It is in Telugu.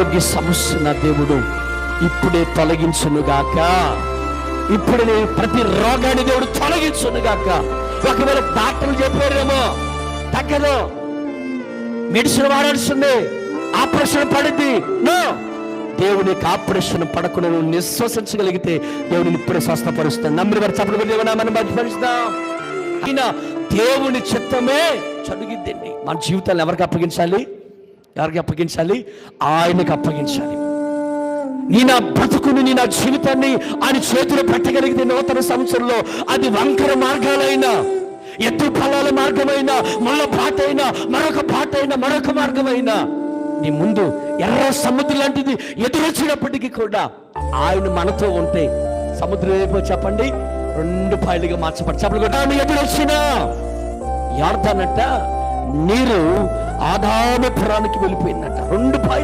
ఆరోగ్య సమస్య నా దేవుడు ఇప్పుడే తొలగించునుగాక. ఇప్పుడే ప్రతి రోగాన్ని దేవుడు తొలగించునుగాక. ఒకవేళ డాక్టర్లు చెప్పారేమో తగ్గదు, మెడిసిన్ వాడాల్సిందే, ఆపరేషన్ పడుద్ది. నో, దేవునికి ఆపరేషన్ పడకుండా నువ్వు నిశ్వసించగలిగితే దేవుడిని ఇప్పుడే స్వస్థపరుస్తాను. నమ్మిన వారు చెప్పడం దేవనామని మర్చిపరుస్తాం. అయినా దేవుని చిత్తమే చదివిద్దండి. మన జీవితాన్ని ఎవరికి అప్పగించాలి? ఎవరికి అప్పగించాలి? ఆయనకు అప్పగించాలి. నీ నా బ్రతుకుని, నీ నా జీవితాన్ని ఆయన చేతిలో పెట్టగలిగితే నూతన సంవత్సరంలో అది వంకర మార్గాలైనా, ఎత్తు ఫలాల మార్గమైనా, ముళ్ళ బాటైనా, మరొక బాటైనా, మరొక మార్గమైనా నీ ముందు ఎర్ర సముద్రం లాంటిది ఎదురొచ్చినప్పటికీ కూడా ఆయన మనతో ఉంటే సముద్రం వైపు చెప్పండి 2 పాయలుగా మార్చబడి చెప్పలు ఎదురొచ్చినా యార్దానట నీరు ఆదాము పురానికి వెళ్ళిపోయిందట. 2 పాయలు